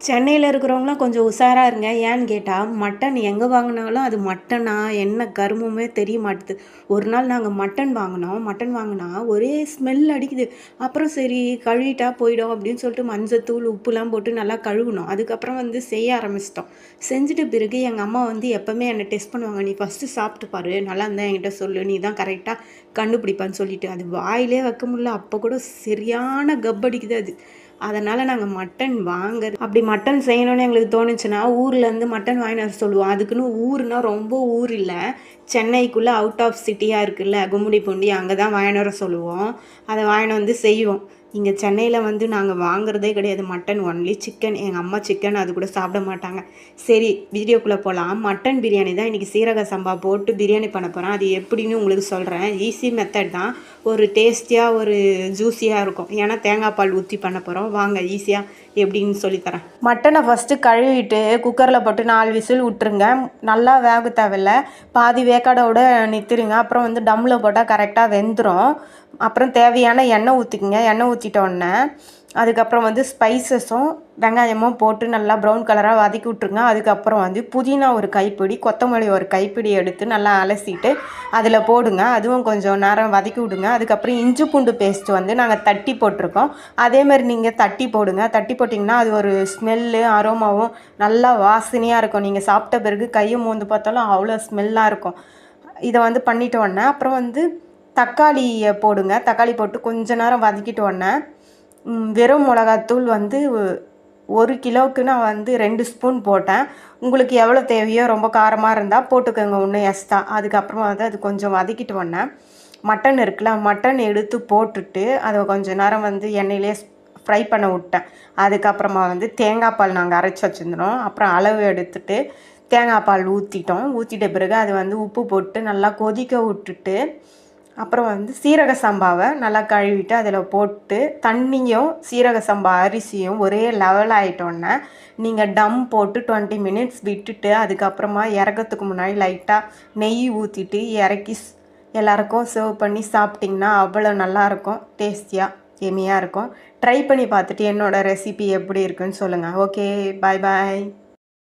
சென்னையில இருக்கிறவங்கலாம் கொஞ்சம் உஷாரா இருங்க. ஏன்னு கேட்டா, மட்டன் எங்க வாங்குனாலும் அது மட்டனா, என்ன கருமமே தெரிய மாட்டுது. ஒரு நாள் நாங்க மட்டன் வாங்குனோம். மட்டன் வாங்குனா ஒரே ஸ்மெல் அடிக்குது. அப்புறம் சரி கழுவிட்டா போயிடும் அப்படின்னு சொல்லிட்டு மஞ்சத்தூள், உப்புலாம் போட்டு நல்லா கழுவுனோம். அதுக்கப்புறம் வந்து செய்ய ஆரம்பிச்சுட்டோம். செஞ்சுட்ட பிறகு எங்க அம்மா வந்து எப்பவுமே என்ன டெஸ்ட் பண்ணுவாங்க. "நீ ஃபர்ஸ்ட்டு சாப்பிட்டு பாரு. நல்லா இருந்தா என்கிட்ட சொல்லு. நீ தான் கரெக்ட்டா கண்டுபிடிப்பன்னு" சொல்லிட்டு. அது வாயிலே வைக்க முடியல. அப்ப கூட சரியான கப்படிக்குது அது. அதனால நாங்க மட்டன் அப்படி மட்டன் செய்யணும்னு எங்களுக்கு தோணுச்சுன்னா, ஊர்லேருந்து மட்டன் வாங்கின்னு வர சொல்லுவோம். அதுக்குன்னு ஊருனா ரொம்ப ஊர் இல்ல. சென்னைக்குள்ள அவுட் ஆஃப் சிட்டியா இருக்குல்ல, கும்மிடிப்பூண்டி அங்க தான் வாங்கின்னு வர சொல்லுவோம். அத வாங்கின்னு வந்து செய்வோம். இங்க சென்னையில வந்து நாங்க வாங்குறதே கிடையாது மட்டன். Only chicken. எங்க அம்மா சிக்கன் அது கூட சாப்பிட மாட்டாங்க. சரி வீடியோக்குள்ள போலாம். மட்டன் பிரியாணி தான் இன்னைக்கு சீரக சம்பா போட்டு பிரியாணி பண்ண போறேன். அது எப்படின்னு உங்களுக்கு சொல்றேன். ஈஸி மெத்தட் தான். ஒரு டேஸ்டியா, ஒரு ஜூஸியா இருக்கும். ஏன்னா தேங்காய் பால் ஊத்தி பண்ண போறோம். வாங்க ஈஸியா எப்படின்னு சொல்லி தரேன். மட்டனை ஃபஸ்ட்டு கழுவிட்டு குக்கரில் போட்டு 4 விசில் விட்டுருங்க. நல்லா வேக தேவையில்ல. பாதி வேக்காடோட நிறுத்திடுங்க. அப்புறம் வந்து டம்மில் போட்டால் கரெக்டாக வெந்துடும். அப்புறம் தேவையான எண்ணெய் ஊற்றிக்குங்க. எண்ணெய் ஊற்றிட்டோன்னே அதுக்கப்புறம் வந்து ஸ்பைசஸும் வெங்காயமும் போட்டு நல்லா ப்ரௌன் கலராக வதக்கி விட்ருங்க. அதுக்கப்புறம் வந்து புதினா ஒரு கைப்பிடி, கொத்தமல்லி ஒரு கைப்பிடி எடுத்து நல்லா அலசிட்டு அதில் போடுங்க. அதுவும் கொஞ்சம் நேரம் வதக்கி விடுங்க. அதுக்கப்புறம் இஞ்சி பூண்டு பேஸ்ட்டு வந்து நாங்கள் தட்டி போட்டிருக்கோம். அதேமாதிரி நீங்கள் தட்டி போடுங்க. தட்டி போட்டிங்கன்னா அது ஒரு ஸ்மெல்லு அரோமாவும் நல்லா வாசனையாக இருக்கும். நீங்கள் சாப்பிட்ட பிறகு கையை மோந்து பார்த்தாலும் அவ்வளோ ஸ்மெல்லாக இருக்கும். இதை வந்து பண்ணிட்டோன்னே அப்புறம் வந்து தக்காளியை போடுங்க. தக்காளி போட்டு கொஞ்ச நேரம் வதக்கிட்டோன்னே வெறும் மிளகாத்தூள் வந்து 1 கிலோவுக்கு நான் வந்து 2 ஸ்பூன் போட்டேன். உங்களுக்கு எவ்வளோ தேவையோ ரொம்ப காரமாக இருந்தால் போட்டுக்கோங்க இன்னும் எக்ஸ்ட்ரா. அதுக்கப்புறமா வந்து அது கொஞ்சம் வதக்கிட்டோன்னே மட்டன் இருக்குல்ல, மட்டன் எடுத்து போட்டுட்டு அதை கொஞ்சம் நேரம் வந்து எண்ணெயிலே ஃப்ரை பண்ண விட்டேன். அதுக்கப்புறமா வந்து தேங்காய் பால் நாங்கள் அரைச்சி வச்சுருந்தோம். அப்புறம் அளவு எடுத்துட்டு தேங்காய் பால் ஊற்றிட்டோம். ஊற்றிட்ட பிறகு அது வந்து உப்பு போட்டு நல்லா கொதிக்க விட்டுட்டு அப்புறம் வந்து சீரக சம்பாவை நல்லா கழுவிட்டு அதில் போட்டு தண்ணியும் சீரக சம்பா அரிசியும் ஒரே லெவல் ஆகிட்டோன்னே நீங்கள் டம் போட்டு 20 மினிட்ஸ் விட்டுட்டு அதுக்கப்புறமா இறக்கிறதுக்கு முன்னாடி லைட்டாக நெய் ஊற்றிட்டு இறக்கி எல்லாருக்கும் சர்வ் பண்ணி சாப்பிட்டிங்கன்னா அவ்வளோ நல்லாயிருக்கும். டேஸ்டியாக எம்மியாக இருக்கும். ட்ரை பண்ணி பார்த்துட்டு என்னோடய ரெசிபி எப்படி இருக்குன்னு சொல்லுங்கள். ஓகே, பாய் பாய்.